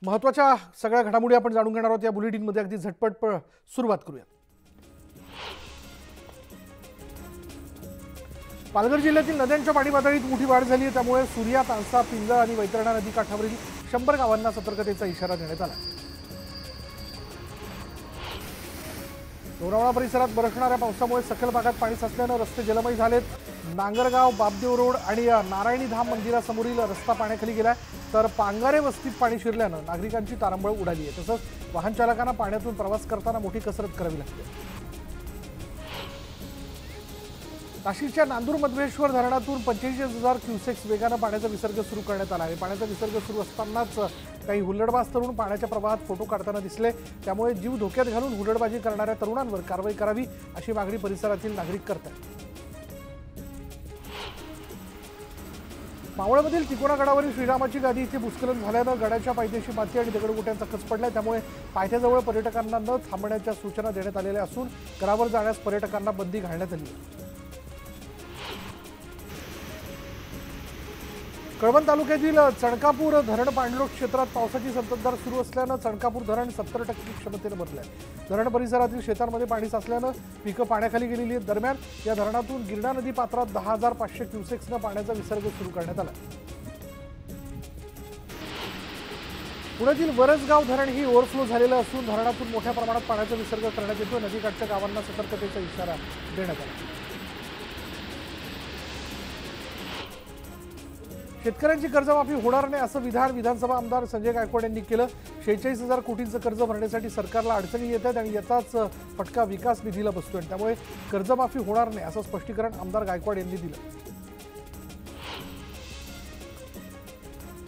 महत्त्वाच्या सगळ्या घडामोडी आपण जाणून घेणार आहोत या बुलेटिनमध्ये. अगदी झटपट सुरुवात करूया. पालघर जिल्ह्यातील नद्यांच्या पाणी पातळीत मोठी वाढ झाली आहे. त्यामुळे सूर्या, तांसा, पिंजळ आणि वैतरणा नदी काठावरील 100 गावांना सतर्कतेचा इशारा देण्यात आला. लोणावळा परिसरात बरसणाऱ्या पावसामुळे सखल भागात पाणी साचल्यानं रस्ते जलमय झालेत. नांगरगाव, बाबदेव रोड आणि नारायणी धाम मंदिरासमोरील रस्ता पाण्याखाली गेलाय, तर पांगारे वस्तीत पाणी शिरल्यानं नागरिकांची तारंबळ उडाली आहे. तसंच वाहन चालकांना पाण्यातून प्रवास करताना मोठी कसरत करावी लागते. नाशिकच्या नांदूर मधवेश्वर धरणातून 45,000 क्युसेक्स वेगानं पाण्याचा विसर्ग सुरू करण्यात आला आहे. पाण्याचा विसर्ग सुरू असतानाच काही हुल्लडबाज तरुण पाण्याच्या प्रवाहात फोटो काढताना दिसले. त्यामुळे जीव धोक्यात घालून हुल्लडबाजी करणाऱ्या तरुणांवर कारवाई करावी अशी मागणी परिसरातील नागरिक करतात. मावळमधील तिकोना गडावरील श्रीरामाची गादी इथे भूस्खलन झाल्यानं गडाच्या पायथ्याशी माती आणि दगडगोट्यांचा खच पडलाय. त्यामुळे पायथ्याजवळ पर्यटकांना न थांबण्याच्या सूचना देण्यात आलेल्या असून गडावर जाण्यास पर्यटकांना बंदी घालण्यात आली आहे. कळवण तालुक्यातील चणकापूर धरण पाणलोट क्षेत्रात पावसाची संततधार सुरू असल्यानं चणकापूर धरण 70% क्षमतेनं भरलं आहे. धरण परिसरातील शेतांमध्ये पाणी साचल्यानं पिकं पाण्याखाली गेलेली आहेत. दरम्यान या धरणातून गिरणा नदी पात्रात 10,500 क्युसेक्सनं पाण्याचा विसर्ग सुरू करण्यात आला. पुण्यातील वरसगाव धरण ही ओव्हरफ्लो झालेलं असून धरणातून मोठ्या प्रमाणात पाण्याचा विसर्ग करण्यात येतो. नदीकाठच्या गावांना सतर्कतेचा इशारा देण्यात आला. शेतकऱ्यांची कर्जमाफी होणार नाही असं विधान विधानसभा आमदार संजय गायकवाड यांनी केलं. 46,000 कोटींचं कर्ज भरण्यासाठी सरकारला अडचणी येत आहेत आणि याचाच फटका विकास निधीला बसतोय. त्यामुळे कर्जमाफी होणार नाही असं स्पष्टीकरण आमदार गायकवाड यांनी दिलं.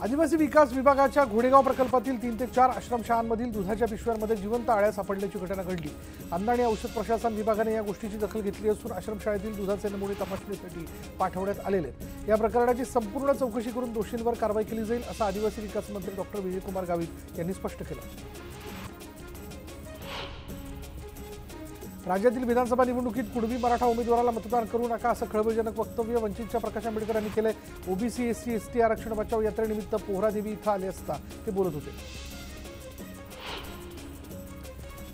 आदिवासी विकास विभागाच्या घोडेगाव प्रकल्पातील 3 ते 4 आश्रमशाळांमधील दुधाच्या पिशव्यांमध्ये जिवंत आळ्या सापडल्याची घटना घडली. अन्न आणि औषध प्रशासन विभागाने या गोष्टीची दखल घेतली असून आश्रमशाळेतील दुधाचे नमुने तपासणीसाठी पाठवण्यात आलेले आहेत. या प्रकरणाची संपूर्ण चौकशी करून दोषींवर कारवाई केली जाईल असं आदिवासी विकास मंत्री डॉक्टर विजयकुमार गावित यांनी स्पष्ट केलं. राज्यातील विधानसभा निवडणुकीत कुणबी मराठा उमेदवाराला मतदान करू नका असं खळबळजनक वक्तव्य वंचितच्या प्रकाश आंबेडकर यांनी केलंय. ओबीसी, एससी, एसटी आरक्षण बचाव यात्रेनिमित्त पोहरादेवी इथं आले असता ते बोलत होते.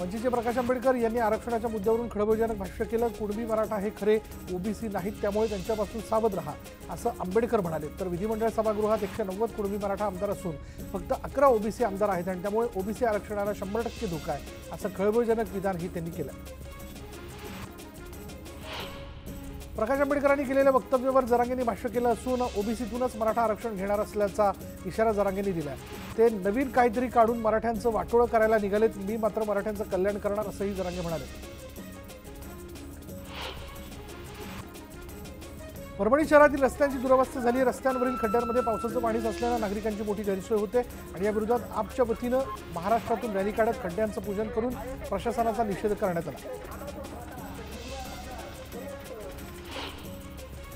वंचितचे प्रकाश आंबेडकर यांनी आरक्षणाच्या मुद्द्यावरून खळबळजनक भाष्य केलं. कुणबी मराठा हे खरे ओबीसी नाहीत, त्यामुळे त्यांच्यापासून सावध राहा असं आंबेडकर म्हणाले. तर विधिमंडळ सभागृहात 190 कुणबी मराठा आमदार असून फक्त 11 ओबीसी आमदार आहेत आणि त्यामुळे ओबीसी आरक्षणाला 100% धोका आहे असं खळबळजनक विधानही त्यांनी केलं. प्रकाश आंबेडकरांनी केलेल्या वक्तव्यावर जरांगेंनी भाष्य केलं असून ओबीसीतूनच मराठा आरक्षण घेणार असल्याचा इशारा जरांगेंनी दिला. ते नवीन काहीतरी काढून मराठ्यांचं वाटोळं करायला निघालेत. मी मात्र मराठ्यांचं कल्याण करणार असंही जरांगे म्हणाले. परभणी शहरातील रस्त्यांची दुरवस्था झाली. रस्त्यांवरील खड्ड्यांमध्ये पावसाचं पाणी साचल्यानं नागरिकांची मोठी गैरसोय होते आणि या विरोधात आपच्या वतीनं महाराष्ट्रातून रॅली काढत खड्ड्यांचं पूजन करून प्रशासनाचा निषेध करण्यात आला.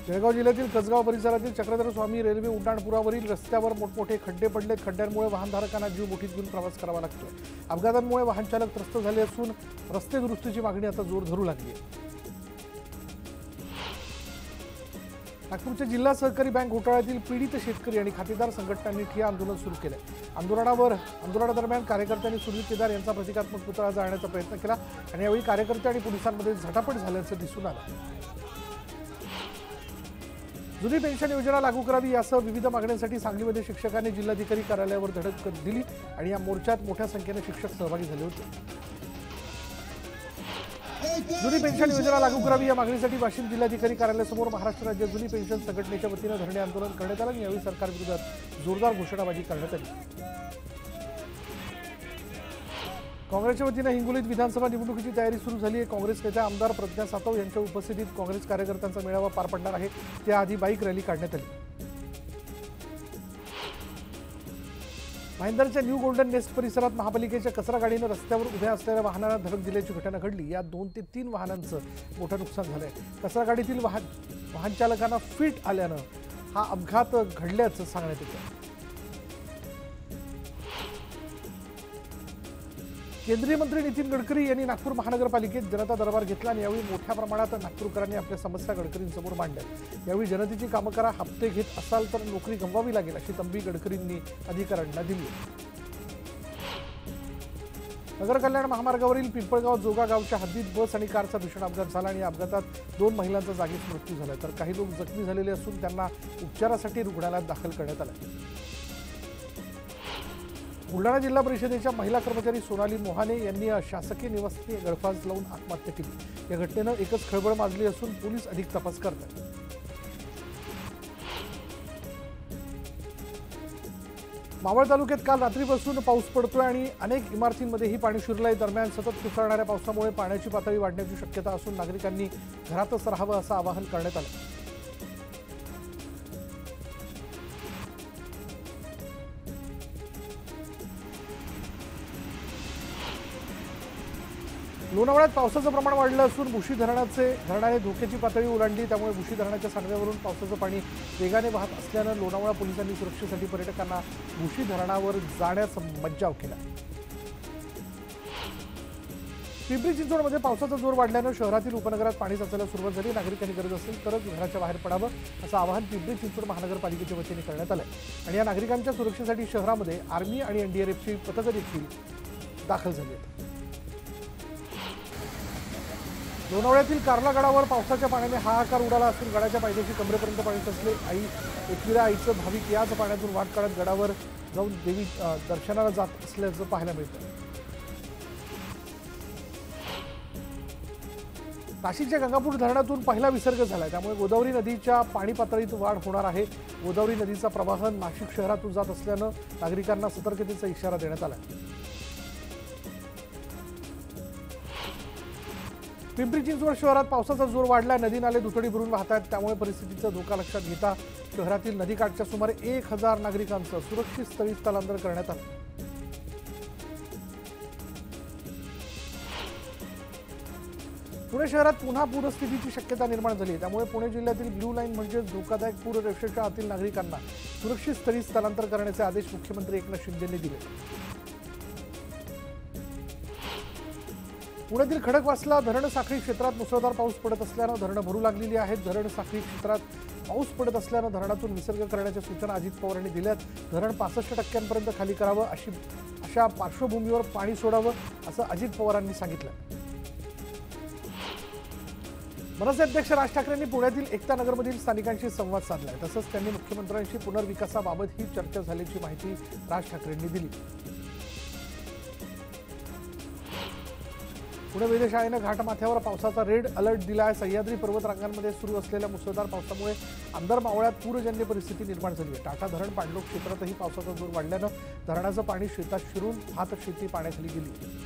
जळगाव जिल्ह्यातील कसगाव परिसरातील चक्रधर स्वामी रेल्वे उड्डाणपुलावरील रस्त्यावर मोठमोठे खड्डे पडलेत. खड्ड्यांमुळे वाहनधारकांना जीव मुठीत घेऊन प्रवास करावा लागतोय. अपघातांमुळे वाहन चालक त्रस्त झाले असून रस्ते दुरुस्तीची मागणी आता जोर धरू लागली आहे. नागपूरच्या जिल्हा सहकारी बँक घोटाळ्यातील पीडित शेतकरी आणि खातेदार संघटनांनी ठिय्या आंदोलन सुरू केलं. आंदोलनादरम्यान कार्यकर्त्यांनी सुनील केदार यांचा प्रतिकात्मक पुतळा जाळण्याचा प्रयत्न केला आणि यावेळी कार्यकर्ते आणि पोलिसांमध्ये झटापट झाल्याचं दिसून आलं. जुनी पेन्शन योजना लागू करावी यासह विविध मागण्यांसाठी सांगलीमध्ये शिक्षकांनी जिल्हाधिकारी कार्यालयावर धडक दिली आणि या मोर्चात मोठ्या संख्येने शिक्षक सहभागी झाले होते. जुनी पेन्शन योजना लागू करावी या मागणीसाठी वाशिम जिल्हाधिकारी कार्यालयासमोर महाराष्ट्र राज्य जुनी पेन्शन संघटनेच्या वतीनं धरणे आंदोलन करण्यात आलं आणि यावेळी सरकारविरोधात जोरदार घोषणाबाजी करण्यात आली. काँग्रेसच्या वतीनं हिंगोलीत विधानसभा निवडणुकीची तयारी सुरू झाली आहे. काँग्रेस नेत्या आमदार प्रज्ञा सातव यांच्या उपस्थितीत काँग्रेस कार्यकर्त्यांचा मेळावा पार पडणार आहे. त्याआधी बाईक रॅली काढण्यात आली. भाईंदरच्या न्यू गोल्डन नेस्ट परिसरात महापालिकेच्या कचरा गाडीनं रस्त्यावर उभ्या असलेल्या वाहनांना धडक दिल्याची घटना घडली. यात 2 ते 3 वाहनांचं मोठं नुकसान झालंय. कचरा गाडीतील वाहन चालकांना फिट आल्यानं हा अपघात घडल्याचं सांगण्यात येतं. केंद्रीय मंत्री नितीन गडकरी यांनी नागपूर महानगरपालिकेत जनता दरबार घेतला आणि यावेळी मोठ्या प्रमाणात नागपूरकरांनी आपल्या समस्या गडकरींसमोर मांडल्या. यावेळी जनतेची कामं करा, हप्ते घेत असाल तर नोकरी गमवावी लागेल अशी तंबी गडकरींनी अधिकाऱ्यांना दिली. नगर कल्याण महामार्गावरील पिंपळगाव जोगा गावच्या हद्दीत बस आणि कारचा भीषण अपघात झाला आणि या अपघातात 2 महिलांचा जागीच मृत्यू झाला, तर काही लोक जखमी झालेले असून त्यांना उपचारासाठी रुग्णालयात दाखल करण्यात आले. बुलढाणा जिल्हा परिषदेच्या महिला कर्मचारी सोनाली मोहाने यांनी शासकीय निवासी गळफास लावून आत्महत्या केली. या घटनेनं एकच खळबळ माजली असून पोलीस अधिक तपास करतात. मावळ तालुक्यात काल रात्रीपासून पाऊस पडतोय आणि अनेक इमारतींमध्येही पाणी शिरलंय. दरम्यान सतत कोसळणाऱ्या पावसामुळे पाण्याची पातळी वाढण्याची शक्यता असून नागरिकांनी घरातच राहावं असं आवाहन करण्यात आलं. लोणावळ्यात पावसाचं प्रमाण वाढलं असून बुशी धरणाने धोक्याची पातळी ओलांडली. त्यामुळे बुशी धरणाच्या सांडव्यावरून पावसाचं पाणी वेगाने वाहत असल्यानं लोणावळा पोलिसांनी सुरक्षेसाठी पर्यटकांना बुशी धरणावर जाण्यास मज्जाव केला. पिंपरी चिंचवडमध्ये पावसाचा जोर वाढल्यानं शहरातील उपनगरात पाणी साचायला सुरुवात झाली. नागरिकांनी गरज असेल तरच घराच्या बाहेर पडावं असं आवाहन पिंपरी चिंचवड महानगरपालिकेच्या वतीने करण्यात आलंय. आणि या नागरिकांच्या सुरक्षेसाठी शहरामध्ये आर्मी आणि एनडीआरएफची पथकं देखील दाखल झाली आहेत. लोणावळ्यातील कार्ला गडावर पावसाच्या पाण्याने हाहाकार उडाला असून गडाच्या पायथ्याशी कमरेपर्यंत पाणी साचले. एकविरा आईचं भाविक याच पाण्यातून वाट काढत गडावर जाऊन देवी दर्शनाला जात असल्याचं पाहायला मिळतं. नाशिकच्या गंगापूर धरणातून पहिला विसर्ग झालाय. त्यामुळे गोदावरी नदीच्या पाणी पातळीत वाढ होणार आहे. गोदावरी नदीचा प्रवाह नाशिक शहरातून जात असल्यानं नागरिकांना सतर्कतेचा इशारा देण्यात आला. पिंपरी चिंचवड शहरात पावसाचा जोर वाढलाय. नदी नाले दुथडी भरून वाहत आहेत. त्यामुळे परिस्थितीचा धोका लक्षात घेता शहरातील नदीकाठच्या सुमारे 1000 नागरिकांचं सुरक्षित स्थळी स्थलांतर करण्यात आलं. पुणे शहरात पुन्हा पूरस्थितीची शक्यता निर्माण झाली आहे. त्यामुळे पुणे जिल्ह्यातील ब्ल्यू लाईन म्हणजेच धोकादायक पूररेषेच्या आतील नागरिकांना सुरक्षित स्थळी स्थलांतर करण्याचे आदेश मुख्यमंत्री एकनाथ शिंदेंनी दिले. पुण्यातील खडकवासला धरण साखळी क्षेत्रात मुसळधार पाऊस पडत असल्यानं धरणं भरू लागलेली आहेत. धरण साखळी क्षेत्रात पाऊस पडत असल्यानं धरणातून विसर्ग करण्याच्या सूचना अजित पवार यांनी दिल्यात. धरण 65% खाली करावं, अशा पार्श्वभूमीवर पाणी सोडावं असं अजित पवारांनी सांगितलं. मनसे अध्यक्ष राज ठाकरेंनी पुण्यातील एकता नगरमधील स्थानिकांशी संवाद साधलाय. तसंच त्यांनी मुख्यमंत्र्यांशी पुनर्विकासाबाबत ही चर्चा झाल्याची माहिती राज ठाकरेंनी दिली. पुणे वेधशाळेनं घाटमाथ्यावर पावसाचा रेड अलर्ट दिला आहे. सह्याद्री पर्वत रांगांमध्ये सुरू असलेल्या मुसळधार पावसामुळे आंदर मावळ्यात पूरजन्य परिस्थिती निर्माण झाली आहे. टाटा धरण पाणलोट क्षेत्रातही पावसाचा जोर वाढल्यानं धरणाचं पाणी शेतात शिरून भात शेती पाण्याखाली गेली.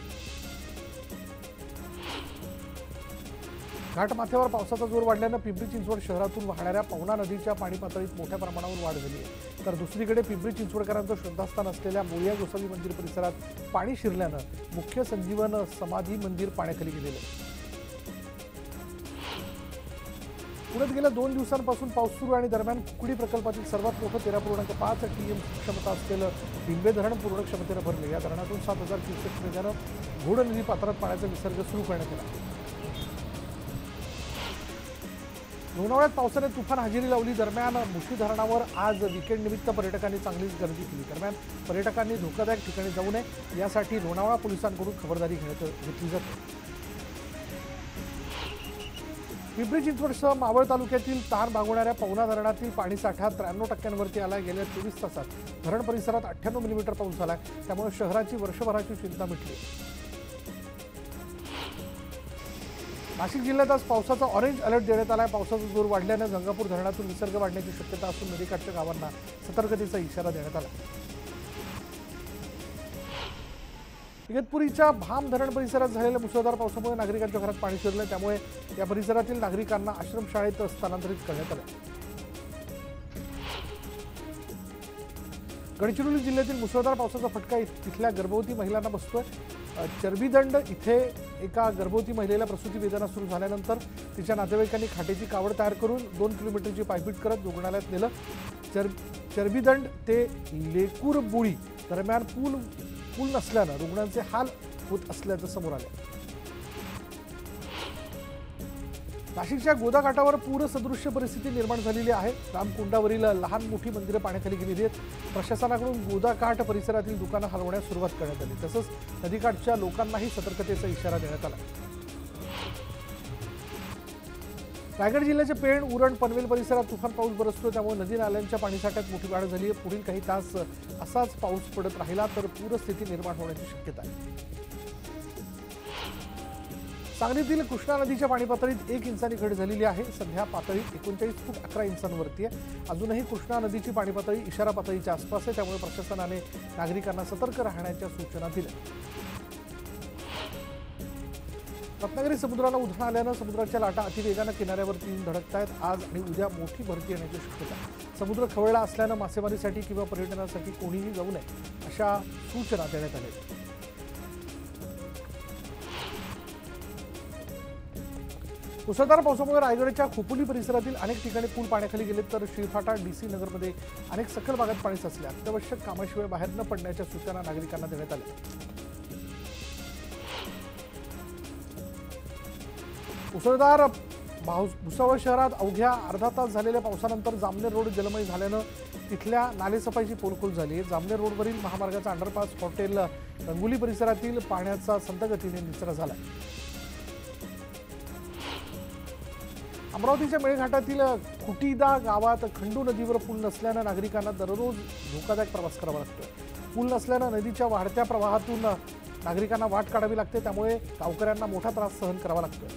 घाटमाथ्यावर पावसाचा जोर वाढल्यानं पिंपरी चिंचवड शहरातून वाहणाऱ्या पवना नदीच्या पाणी पातळीत मोठ्या प्रमाणावर वाढ झाली आहे. तर दुसरीकडे पिंपरी चिंचवडकरांचं श्रद्धास्थान असलेल्या मोरिया गोसावी मंदिर परिसरात पाणी शिरल्यानं मुख्य संजीवन समाधी मंदिर पाण्याखाली गेलेलं आहे. पुण्यात गेल्या 2 दिवसांपासून पाऊस सुरू आणि दरम्यान कुकडी प्रकल्पातील सर्वात मोठं 13.5 TM क्षमता असलेलं बिंबे धरण पूर्ण क्षमतेनं भरले. या धरणातून 7000 क्युसेक्स वेगानं घोड नदी पात्रात पाण्याचा विसर्ग सुरू करण्यात आला. लोणावळ्यात पावसाने तुफान हजेरी लावली. दरम्यान बुशी धरणावर आज वीकेंड निमित्त पर्यटकांनी चांगलीच गर्दी केली. दरम्यान पर्यटकांनी धोकादायक ठिकाणी जाऊ नये यासाठी लोणावळा पोलिसांकडून खबरदारी घेतली जाते. पिंपरी चिंचवडसह मावळ तालुक्यातील तार भागवणाऱ्या पवना धरणातील पाणीसाठा 93% आला. गेल्या 24 तासात धरण परिसरात 98 मिलीमीटर पाऊस झाला. त्यामुळे शहराची वर्षभराची चिंता मिटली. नाशिक जिल्ह्यात आज पावसाचा ऑरेंज अलर्ट देण्यात आला आहे. पावसाचा जोर वाढल्यानं गंगापूर धरणातून विसर्ग वाढण्याची शक्यता असून नदीकाठच्या गावांना सतर्कतेचा इशारा देण्यात आला. इगतपुरीच्या भाम धरण परिसरात झालेल्या मुसळधार पावसामुळे नागरिकांच्या घरात पाणी शिरलं. त्यामुळे या परिसरातील नागरिकांना आश्रमशाळेत स्थलांतरित करण्यात आलं. गडचिरोली जिल्ह्यातील मुसळधार पावसाचा फटका तिथल्या गर्भवती महिलांना बसतोय. चरबीदंड इथे एका गर्भवती महिलेला प्रसूती वेदना सुरू झाल्यानंतर तिच्या नातेवाईकांनी खाटेची कावड तयार करून 2 किलोमीटरची पायपीट करत रुग्णालयात नेलं. चरबीदंड ते लेकूरबुळी दरम्यान पूल नसल्यानं रुग्णांचे हाल होत असल्याचं समोर आलं. नाशिकच्या गोदा घाटावर पूरसदृश्य परिस्थिती निर्माण झालेली आहे। रामकुंडावरील लहान मोठी मंदिरं पाण्याखाली गेलेली आहेत। प्रशासनाकडून गोदा घाट परिसरातील दुकानं हलवण्यास सुरुवात करण्यात आली। तसंच नदीकाठच्या लोकांनाही सतर्कतेचा इशारा देण्यात आला। रायगड जिल्ह्याच्या पेण, उरण, पनवेल परिसरात तुफान पाऊस बरसतोय, त्यामुळे नदी नाल्यांच्या पाणीसाठ्यात मोठी वाढ झाली आहे। पुढील काही तास असाच पाऊस पडत राहिला तर पूरस्थिती निर्माण होण्याची शक्यता आहे। सांगलीतील कृष्णा नदीच्या पाणी पातळीत 1 इंचांनी घट झालेली आहे। सध्या पातळी 39.11 इंचांवरती आहे। अजूनही कृष्णा नदीची पाणी पातळी इशारा पातळीच्या आसपास आहे, त्यामुळे प्रशासनाने नागरिकांना सतर्क राहण्याच्या सूचना दिल्या। रत्नागिरी समुद्राला उधाण आल्यानं समुद्राच्या लाटा अतिवेगानं किनाऱ्यावरती येऊन धडकत आहेत। आज आणि उद्या मोठी भरती येण्याची शक्यता आहे। समुद्र खवळला असल्यानं मासेमारीसाठी किंवा पर्यटनासाठी कोणीही जाऊ नये अशा सूचना देण्यात आल्या। मुसळधार पावसामुळे रायगडच्या खोपोली परिसरातील अनेक ठिकाणी पूल पाण्याखाली गेले, तर श्रीफाटा, डीसी नगरमध्ये अनेक सखल भागात पाणी साचले। अत्यावश्यक कामाशिवाय बाहेर न पडण्याच्या सूचना नागरिकांना देण्यात आल्या। मुसळधार भुसावळ शहरात अवघ्या अर्धा तास झालेल्या पावसानंतर जामनेर रोड जलमय झाल्यानं तिथल्या नालेसफाईची पोलखोल झाली आहे। जामनेर रोडवरील महामार्गाचा अंडरपास, हॉटेल, रंगोली परिसरातील पाण्याचा संतगतीने निचरा झाला। अमरावतीच्या मेळघाटातील खुटीदा गावात खंडू नदीवर पूल नसल्यानं नागरिकांना दररोज धोकादायक प्रवास करावा लागतोय। पूल नसल्यानं नदीच्या वाढत्या प्रवाहातून नागरिकांना वाट काढावी लागते, त्यामुळे गावकऱ्यांना मोठा त्रास सहन करावा लागतोय।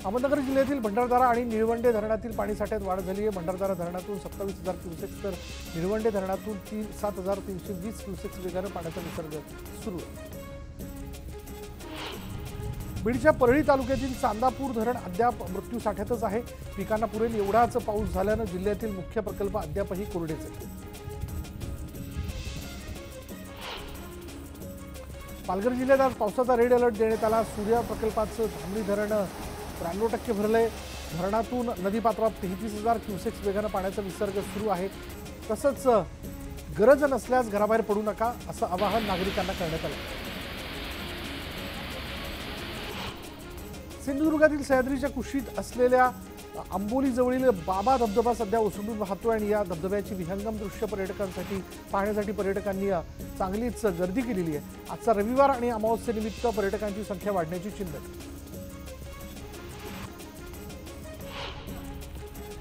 अहमदनगर जिल्ह्यातील भंडारदरा आणि निळवंडे धरणातील पाणीसाठ्यात वाढ झाली आहे। भंडारदरा धरणातून 27,000 क्युसेक्स तर निळवंडे धरणातून 7,320 क्युसेक्स वेगानं पाण्याचा विसर्ग सुरू आहे। बीडच्या परळी तालुक्यातील चांदापूर धरण अद्याप मृत्यूसाठ्यातच आहे। पिकांना पुरेल एवढाच पाऊस झाल्यानं जिल्ह्यातील मुख्य प्रकल्प अद्यापही कोरडेच आहेत। पालघर जिल्ह्यात आज पावसाचा रेड अलर्ट देण्यात आला। सूर्या प्रकल्पाचं धामणी धरण 93% भरलंय। धरणातून नदीपात्रात 33,000 क्युसेक्स वेगानं पाण्याचा विसर्ग सुरू आहे। तसंच गरज नसल्यास घराबाहेर पडू नका असं आवाहन नागरिकांना करण्यात आलं। सिंधुदुर्गातील सह्याद्रीच्या कुशीत असलेल्या आंबोलीजवळील बाबा धबधबा सध्या ओसंडून वाहतोय आणि या धबधब्याची विहंगम दृश्य पाहण्यासाठी पर्यटकांनी चांगलीच गर्दी केलेली आहे। आजचा रविवार आणि अमावस्येनिमित्त पर्यटकांची संख्या वाढण्याची चिन्ह आहे।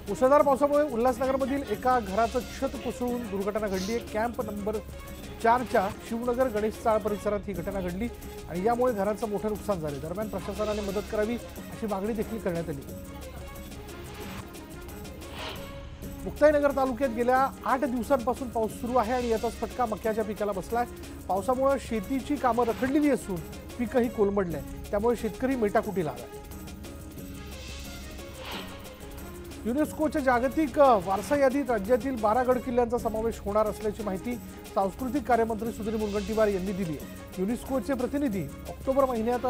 मुसळधार पावसामुळे उल्हासनगरमधील एका घराचं छत कोसळून दुर्घटना घडली आहे। कॅम्प नंबर 4च्या शिवनगर गणेश चाळ परिसरात ही घटना घडली आणि यामुळे घराचं मोठं नुकसान झाले। दरम्यान प्रशासनाने मदत करावी अशी मागणी देखील करण्यात आली। मुक्ताईनगर तालुक्यात गेल्या 8 दिवसांपासून पाऊस सुरू आहे आणि याचाच फटका मक्याच्या पिकाला बसलाय। पावसामुळे शेतीची कामं रखडलेली असून पीकही कोलमडलंय, त्यामुळे शेतकरी मेटाकुटीला आलाय। युनेस्कोच्या जागतिक वारसा यादीत राज्यातील 12 गड किल्ल्यांचा समावेश होणार असल्याची माहिती सांस्कृतिक कार्यमंत्री सुधीर मुनगंटीवार यांनी दिली आहे। युनेस्कोचे प्रतिनिधी ऑक्टोबर महिन्यात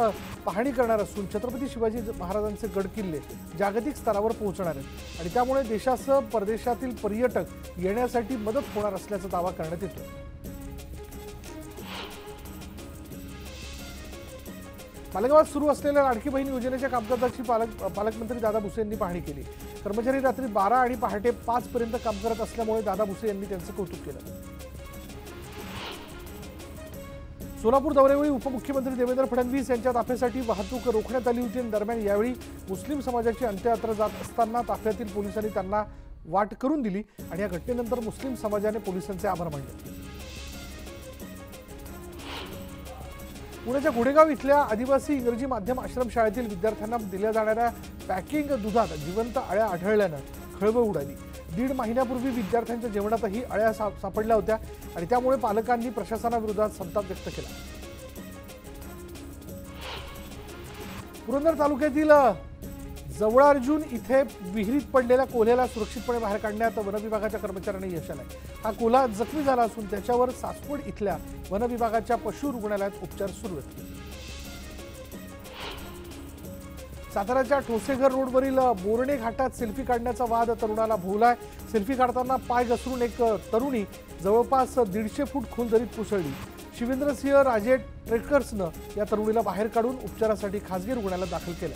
पाहणी करणार असून छत्रपती शिवाजी महाराजांचे गड किल्ले जागतिक स्तरावर पोहोचणार आहेत आणि त्यामुळे देशासह परदेशातील पर्यटक येण्यासाठी मदत होणार असल्याचा दावा करण्यात येतो। मालेगावात सुरू असलेल्या लाडकी बहीण योजनेच्या कामकाजाची पालकमंत्री दादा भुसे यांनी पाहणी केली। कर्मचारी रात्री 12 आणि पहाटे 5 पर्यंत काम करत असल्यामुळे दादा भुसे यांनी त्यांचं कौतुक केलं। सोलापूर दौऱ्यावेळी उपमुख्यमंत्री देवेंद्र फडणवीस यांच्या ताफ्यासाठी वाहतूक रोखण्यात आली होती। दरम्यान यावेळी मुस्लिम समाजाची अंत्ययात्रा जात असताना ताफ्यातील पोलिसांनी त्यांना वाट करून दिली आणि या घटनेनंतर मुस्लिम समाजाने पोलिसांचे आभार मानले। पुण्याच्या घोडेगाव इथल्या आदिवासी इंग्रजी माध्यम आश्रमशाळेतील विद्यार्थ्यांना दिल्या जाणाऱ्या पॅकिंग दुधात जिवंत अळ्या आढळल्यानं खळबळ उडाली। 1.5 महिन्यापूर्वी विद्यार्थ्यांच्या जेवणातही अळ्या सापडल्या होत्या आणि त्यामुळे पालकांनी प्रशासनाविरोधात संताप व्यक्त केला। पुरंदर तालुक्यातील जवळार्जुन इथे विहिरीत पडलेल्या कोल्ह्याला सुरक्षितपणे बाहेर काढण्यात वनविभागाच्या कर्मचाऱ्यांनी यश आलंय। हा कोल्हा जखमी झाला असून त्याच्यावर सासवड इथल्या वनविभागाच्या पशु रुग्णालयात उपचार सुरू आहेत। साताऱ्याच्या ठोसेघर रोडवरील बोर्णे घाटात सेल्फी काढण्याचा वाद तरुणाला भोवलाय। सेल्फी काढताना पाय घसरून एक तरुणी जवळपास 150 फूट खोल दरीत कोसळली। शिवेंद्रसिंह राजे ट्रेकर्सनं या तरुणीला बाहेर काढून उपचारासाठी खासगी रुग्णालयात दाखल केलं।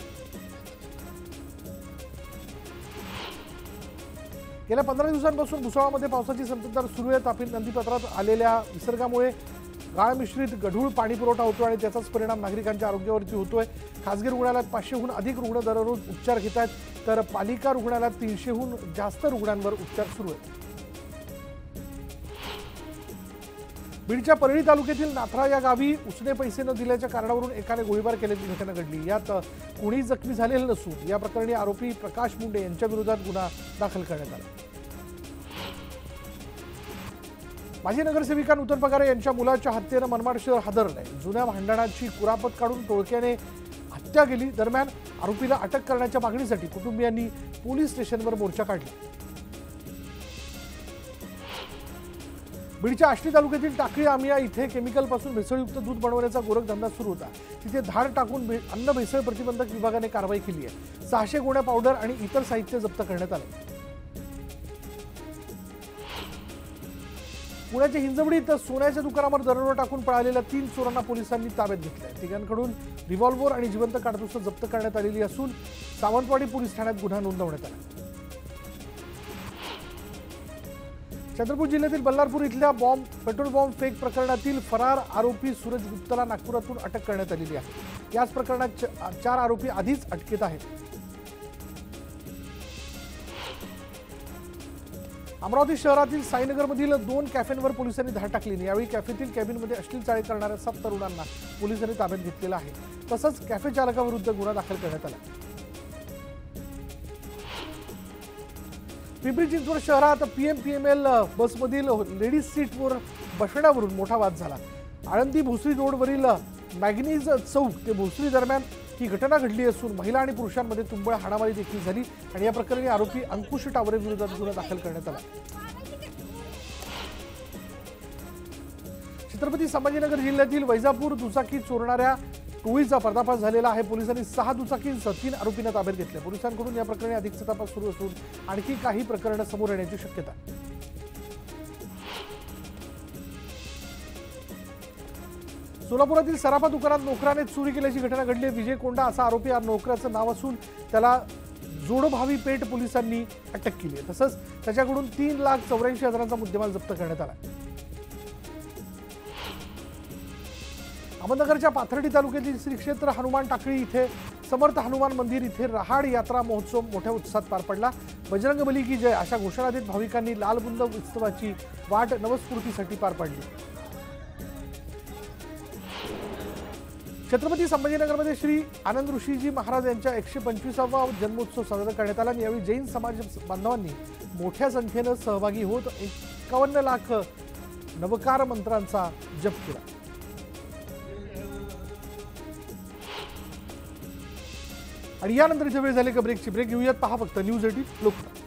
गेल्या 15 दिवसांपासून भुसावळमध्ये पावसाची संततधार सुरू आहे। तापी नदीपात्रात आलेल्या विसर्गामुळे गाळ मिश्रित गढूळ पाणी पुरवठा होतो आणि त्याचाच परिणाम नागरिकांच्या आरोग्यावरती होतोय। खासगी रुग्णालयात 500हून अधिक रुग्ण दररोज उपचार घेत आहेत, तर पालिका रुग्णालयात 300हून जास्त रुग्णांवर उपचार सुरू आहेत। बीडच्या परळी तालुक्यातील नाथरा या गावी उसने पैसे न दिल्याच्या कारणावरून एकाने गोळीबार केल्याची घटना घडली। यात कोणी जखमी झालेलं नसून या प्रकरणी आरोपी प्रकाश मुंडे यांच्या विरोधात गुन्हा दाखल करण्यात आला। माजी नगरसेविका नूतन पगारे यांच्या मुलाच्या हत्येनं मनमाड शहर हादरलंय। जुन्या भांडणाची कुरापत काढून टोळक्याने हत्या केली। दरम्यान आरोपीला अटक करण्याच्या मागणीसाठी कुटुंबियांनी पोलीस स्टेशनवर मोर्चा काढला। बीडच्या आष्टी तालुक्यातील टाकळी आमिया इथे केमिकलपासून भेसळयुक्त दूध बनवण्याचा गोरखधंदा सुरू होता। तिथे धाड टाकून अन्न भेसळ प्रतिबंधक विभागाने कारवाई केली आहे। 600 गोण्या पावडर आणि इतर साहित्य जप्त करण्यात आले। पुण्याच्या हिंजवडीत सोन्याच्या दुकानावर दरोडा टाकून पळालेल्या 3 चोरांना पोलिसांनी ताब्यात घेतलंय। तिघांकडून रिव्हॉल्व्हर आणि जिवंत काडतुसं जप्त करण्यात आलेली असून सावंतवाडी पोलीस ठाण्यात गुन्हा नोंदवण्यात आला। चंद्रपूर जिल्ह्यातील बल्लारपूर इथल्या पेट्रोल बॉम्ब फेक प्रकरणातील फरार आरोपी सूरज गुप्ताला नागपुरातून अटक करण्यात आलेली आहे। याच प्रकरणात 4 आरोपी आधीच अटकेत आहेत। अमरावती शहरातील साईनगरमधील 2 कॅफेंवर पोलिसांनी धाड टाकली। यावेळी कॅफेतील कॅबिनमध्ये अश्लील चाळे करणाऱ्या 7 तरुणांना पोलिसांनी ताब्यात घेतलेलं आहे। तसंच कॅफे चालकाविरुद्ध गुन्हा दाखल करण्यात आला। पिंपरी चिंचवड शहरात PMPML बसमधील लेडीज सीटवर बसण्यावरून मोठा वाद झाला। आळंदी भोसरी रोडवरील मॅग्नीज चौक ते भोसरी दरम्यान ही घटना घडली असून महिला आणि पुरुषांमध्ये तुंबळ हाणामारी देखील झाली आणि या प्रकरणी आरोपी अंकुश टावरे विरोधात गुन्हा दाखल करण्यात आला। छत्रपती संभाजीनगर जिल्ह्यातील वैजापूर दुचाकी चोरणाऱ्या टोळीचा पर्दाफाश झालेला आहे। पोलिसांनी 6 दुचाकींसह 3 आरोपींना ताब्यात घेतले। पोलिसांकडून या प्रकरणी अधिकचा तपास सुरू असून आणखी काही प्रकरणं समोर येण्याची शक्यता आहे। सोलापुरातील सराफा दुकानात नोकराने चोरी केल्याची घटना घडली। विजय कोंडा असा आरोपी या नोकराचं नाव असून त्याला जोडभावी पेठ पोलिसांनी अटक केली आहे। तसंच त्याच्याकडून 3,84,000चा मुद्देमाल जप्त करण्यात आला। अहमदनगरच्या पाथर्डी तालुक्यातील श्री क्षेत्र हनुमान टाकळी इथे समर्थ हनुमान मंदिर इथे रहाड यात्रा महोत्सव मोठ्या उत्साहात पार पडला। बजरंग बली की जय अशा घोषणा देत भाविकांनी लालबुंद उत्सवाची वाट नवस्फूर्तीसाठी पार पाडली। छत्रपती संभाजीनगरमध्ये श्री आनंद ऋषीजी महाराज यांच्या 125वा जन्मोत्सव साजरा करण्यात आला। यावेळी जैन समाज बांधवांनी मोठ्या संख्येने सहभागी होत 51 लाख नवकार मंत्रांचा जप केला। आणि यानंतर इथे वेळ झाली का ब्रेकची। ब्रेक घेऊयात। पहा फक्त न्यूज 18 लोकमत।